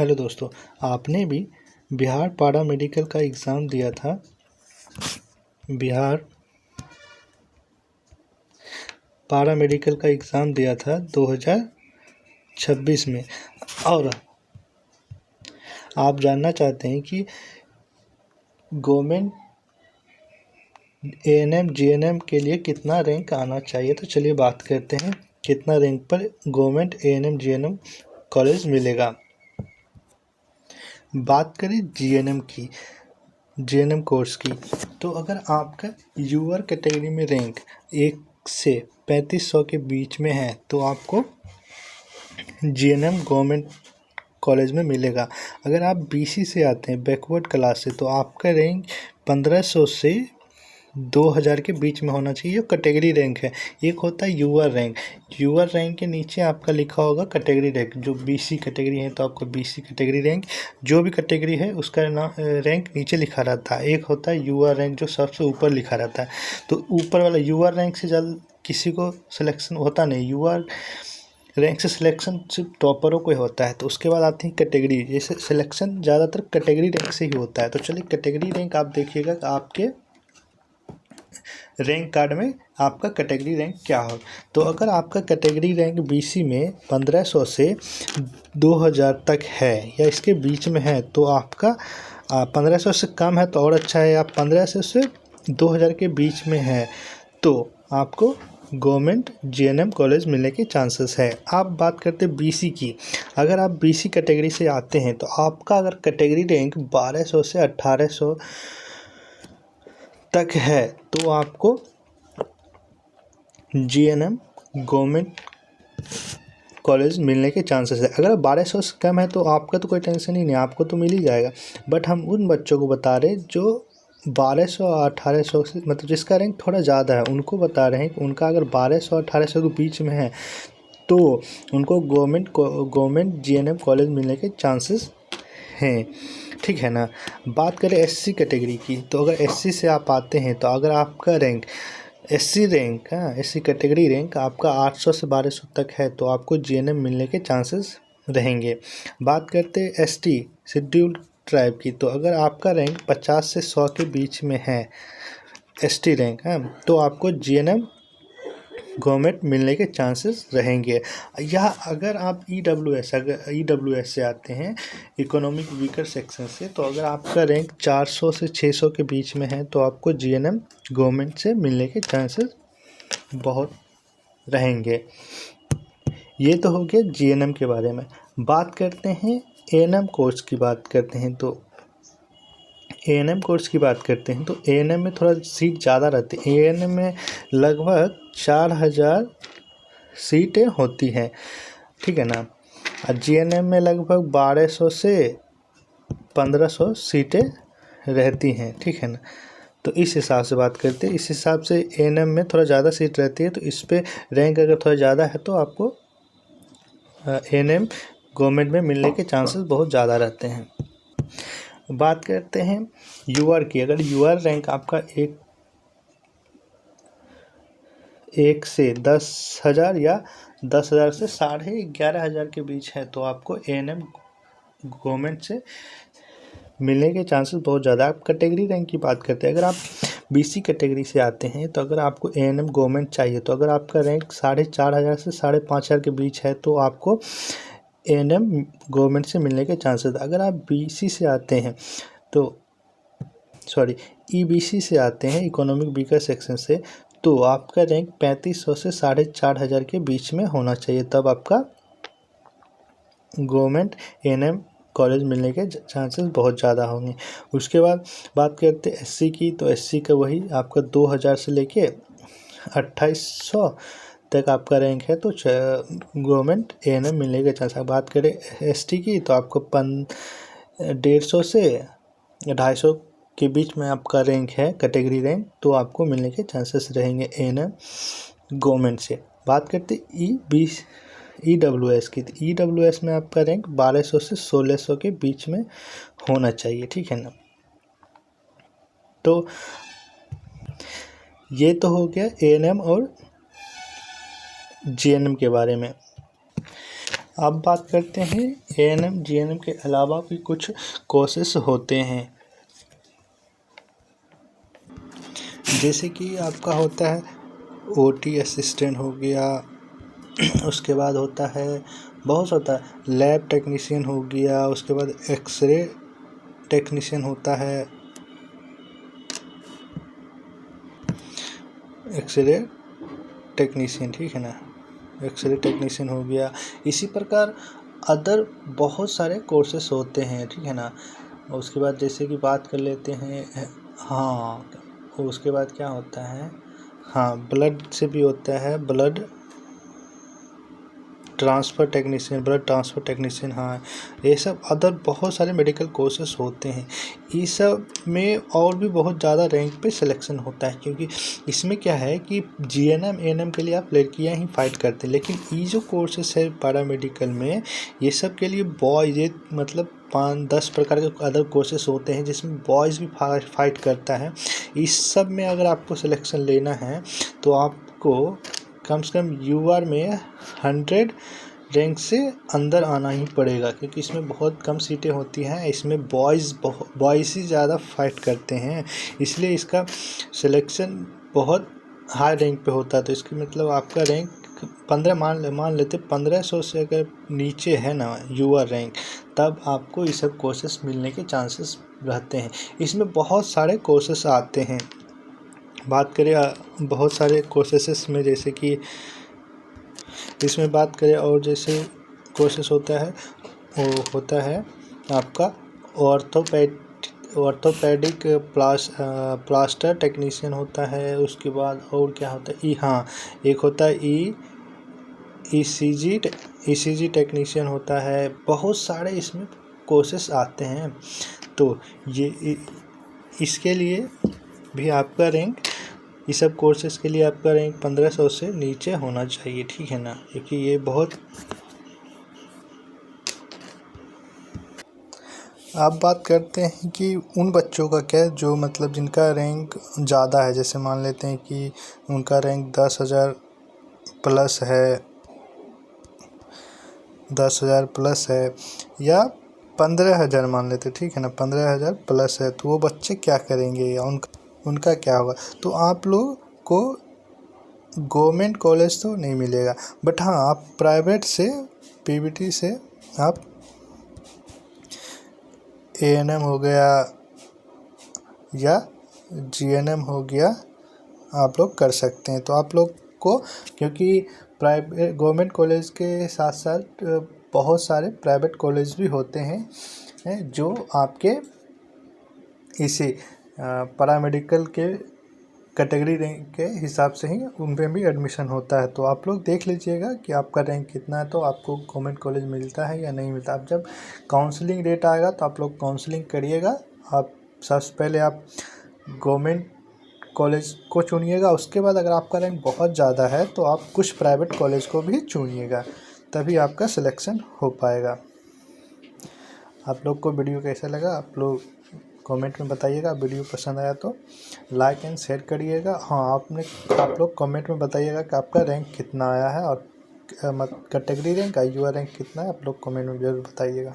Hello दोस्तों, आपने भी बिहार पारा मेडिकल का एग्ज़ाम दिया था। बिहार पारा मेडिकल का एग्ज़ाम दिया था 2026 में, और आप जानना चाहते हैं कि गवर्नमेंट एएनएम जीएनएम के लिए कितना रैंक आना चाहिए। तो चलिए बात करते हैं कितना रैंक पर गवर्नमेंट एएनएम जीएनएम कॉलेज मिलेगा। बात करें जीएनएम कोर्स की, तो अगर आपका यूआर कैटेगरी में रैंक 1 से 3500 के बीच में है तो आपको जीएनएम गवर्नमेंट कॉलेज में मिलेगा। अगर आप बीसी से आते हैं, बैकवर्ड क्लास से, तो आपका रैंक 1500 से 2000 के बीच में होना चाहिए। ये कैटेगरी रैंक है। एक होता है यूआर रैंक। यूआर रैंक के नीचे आपका लिखा होगा कैटेगरी रैंक। जो बीसी कैटेगरी है तो आपका बीसी कैटेगरी रैंक, जो भी कैटेगरी है उसका रैंक नीचे लिखा रहता है। एक होता है यूआर रैंक जो सबसे ऊपर लिखा रहता है। तो ऊपर वाला यूआर रैंक से ज़्यादा किसी को सिलेक्शन होता नहीं। यूआर रैंक से सिलेक्शन सिर्फ टॉपरों को ही होता है। तो उसके बाद आती है कैटेगरी। जैसे सिलेक्शन ज़्यादातर कैटेगरी रैंक से ही होता है। तो चलिए कैटेगरी रैंक आप देखिएगा कि आपके रैंक कार्ड में आपका कैटेगरी रैंक क्या हो। तो अगर आपका कैटेगरी रैंक बीसी में 1500 से 2000 तक है या इसके बीच में है तो आपका 1500 से कम है तो और अच्छा है। आप 1500 से 2000 के बीच में है तो आपको गवर्नमेंट जीएनएम कॉलेज मिलने के चांसेस है। आप बात करते हैं बीसी की। अगर आप बीसी कैटेगरी से आते हैं तो आपका अगर कैटेगरी रैंक 1200 से 1800 तक है तो आपको जीएनएम गवर्नमेंट कॉलेज मिलने के चांसेस है। अगर 1200 से कम है तो आपका तो कोई टेंशन ही नहीं, आपको तो मिल ही जाएगा। बट हम उन बच्चों को बता रहे हैं जो 1200 और 1800 से, मतलब जिसका रैंक थोड़ा ज़्यादा है, उनको बता रहे हैं कि उनका अगर 1200 और 1800 के बीच में है तो उनको गवर्नमेंट जीएनएम कॉलेज मिलने के चांसेस हैं। ठीक है ना। बात करें एससी कैटेगरी की, तो अगर एससी से आप आते हैं तो अगर आपका rank SC rank SC category rank आपका 800 से 1200 तक है तो आपको जीएनएम मिलने के चांसेस रहेंगे। बात करते हैं एसटी शेड्यूल्ड ट्राइब की, तो अगर आपका रैंक 50 से 100 के बीच में है एसटी रैंक तो आपको जीएनएम गवर्नमेंट मिलने के चांसेस रहेंगे। या अगर आप ईडब्ल्यूएस से आते हैं, इकोनॉमिक वीकर सेक्शन से, तो अगर आपका रैंक 400 से 600 के बीच में है तो आपको जीएनएम गवर्नमेंट से मिलने के चांसेस बहुत रहेंगे। ये तो हो गया जीएनएम के बारे में। बात करते हैं एएनएम कोर्स की बात करते हैं तो एएनएम कोर्स की बात करते हैं तो एएनएम में थोड़ा सीट ज़्यादा रहती है। एएनएम में लगभग 4000 सीटें होती हैं। ठीक है ना। और जीएनएम में लगभग 1200 से 1500 सीटें रहती हैं। ठीक है ना। तो इस हिसाब से बात करते हैं। इस हिसाब से एएनएम में थोड़ा ज़्यादा सीट रहती है, तो इस पर रैंक अगर थोड़ा ज़्यादा है तो आपको एएनएम गवर्नमेंट में मिलने के चांसेस बहुत ज़्यादा रहते हैं। बात करते हैं यूआर की। अगर यूआर रैंक आपका एक से 10,000 या 10,000 से 11,500 के बीच है तो आपको एएनएम गवर्नमेंट से मिलने के चांसेस बहुत ज़्यादा। आप कैटेगरी रैंक की बात करते हैं। अगर आप बीसी कैटेगरी से आते हैं तो अगर आपको एएनएम गवर्नमेंट चाहिए तो अगर आपका रैंक 4,500 से 5,500 के बीच है तो आपको एएनएम गवर्नमेंट से मिलने के चांसेस। अगर आप बीसी से आते हैं तो ईबीसी से आते हैं, इकोनॉमिक वीकर सेक्शन से, तो आपका रैंक 3500 से 4,500 के बीच में होना चाहिए, तब आपका गवर्नमेंट एएनएम कॉलेज मिलने के चांसेस बहुत ज़्यादा होंगे। उसके बाद बात करते हैं एससी की, तो एससी का वही आपका 2000 से लेके 2800 तक आपका रैंक है तो गवर्नमेंट एएनएम मिलने के चांस। बात करें एसटी की तो आपको 150 से 250 के बीच में आपका रैंक है कैटेगरी रैंक, तो आपको मिलने के चांसेस रहेंगे एएनएम गवर्नमेंट से। बात करते ईडब्ल्यूएस की, तो ईडब्ल्यूएस में आपका रैंक 1200 से 1600 के बीच में होना चाहिए। ठीक है ना। तो ये तो हो गया एएनएम और जीएनएम के बारे में। अब बात करते हैं एएनएम जीएनएम के अलावा भी कुछ कोर्सेस होते हैं, जैसे कि आपका होता है ओटी असिस्टेंट हो गया, उसके बाद होता है बहुत होता है लैब टेक्नीशियन हो गया, उसके बाद एक्सरे टेक्नीशियन होता है, एक्सरे टेक्नीशियन, ठीक है ना, एक्सरे टेक्नीशियन हो गया। इसी प्रकार अदर बहुत सारे कोर्सेस होते हैं, ठीक है ना। उसके बाद जैसे कि बात कर लेते हैं, हाँ उसके बाद क्या होता है, हाँ ब्लड से भी होता है, ब्लड ट्रांसफ़र टेक्नीशियन, हाँ ये सब अदर बहुत सारे मेडिकल कोर्सेस होते हैं। इस सब में और भी बहुत ज़्यादा रैंक पे सिलेक्शन होता है, क्योंकि इसमें क्या है कि जीएनएम एएनएम के लिए आप लड़कियां ही फाइट करते हैं, लेकिन ये जो कोर्सेस है पैरामेडिकल में ये सब के लिए बॉयज़, ये मतलब 5-10 प्रकार के अदर कोर्सेस होते हैं जिसमें बॉयज़ भी फाइट करता है। इस सब में अगर आपको सिलेक्शन लेना है तो आपको कम से कम यूआर में 100 रैंक से अंदर आना ही पड़ेगा, क्योंकि इसमें बहुत कम सीटें होती हैं, इसमें बॉयज़ ही ज़्यादा फाइट करते हैं, इसलिए इसका सिलेक्शन बहुत हाई रैंक पे होता है। तो इसकी मतलब आपका रैंक 15 मान लेते 1500 से अगर नीचे है ना यूआर रैंक, तब आपको ये सब कोर्सेस मिलने के चांसेस रहते हैं। इसमें बहुत सारे कोर्सेस आते हैं, बात करें बहुत सारे कोर्सेस में, जैसे कि इसमें बात करें और जैसे कोर्सेस होता है वो होता है आपका ऑर्थोपेडिक प्लास्टर टेक्नीशियन होता है। उसके बाद और क्या होता है, हाँ एक होता है ईसीजी टेक्नीशियन होता है। बहुत सारे इसमें कोर्सेस आते हैं, तो ये इसके लिए भी आपका रैंक, ये सब कोर्सेज़ के लिए आपका रैंक 1500 से नीचे होना चाहिए, ठीक है ना, क्योंकि ये बहुत। आप बात करते हैं कि उन बच्चों का क्या, जो मतलब जिनका रैंक ज़्यादा है, जैसे मान लेते हैं कि उनका रैंक 10,000 प्लस है, 10,000 प्लस है, या 15,000 मान लेते, ठीक है ना, 15,000 प्लस है, तो वो बच्चे क्या करेंगे या उनका क्या होगा। तो आप लोग को गवर्नमेंट कॉलेज तो नहीं मिलेगा, बट हाँ आप प्राइवेट से पीवीटी से आप एएनएम हो गया या जीएनएम हो गया आप लोग कर सकते हैं। तो आप लोग को, क्योंकि प्राइवेट गवर्नमेंट कॉलेज के साथ साथ बहुत सारे प्राइवेट कॉलेज भी होते हैं जो आपके इसी पैरामेडिकल के कैटेगरी रैंक के हिसाब से ही उनमें भी एडमिशन होता है। तो आप लोग देख लीजिएगा कि आपका रैंक कितना है, तो आपको गवर्नमेंट कॉलेज मिलता है या नहीं मिलता। अब जब काउंसलिंग डेट आएगा तो आप लोग काउंसलिंग करिएगा। आप सबसे पहले आप गवर्नमेंट कॉलेज को चुनिएगा, उसके बाद अगर आपका रैंक बहुत ज़्यादा है तो आप कुछ प्राइवेट कॉलेज को भी चुनिएगा, तभी आपका सिलेक्शन हो पाएगा। आप लोग को वीडियो कैसा लगा आप लोग कमेंट में बताइएगा। वीडियो पसंद आया तो लाइक एंड शेयर करिएगा। हाँ आप लोग कमेंट में बताइएगा कि आपका रैंक कितना आया है और कैटेगरी रैंक यूआर रैंक कितना है, आप लोग कमेंट में ज़रूर बताइएगा।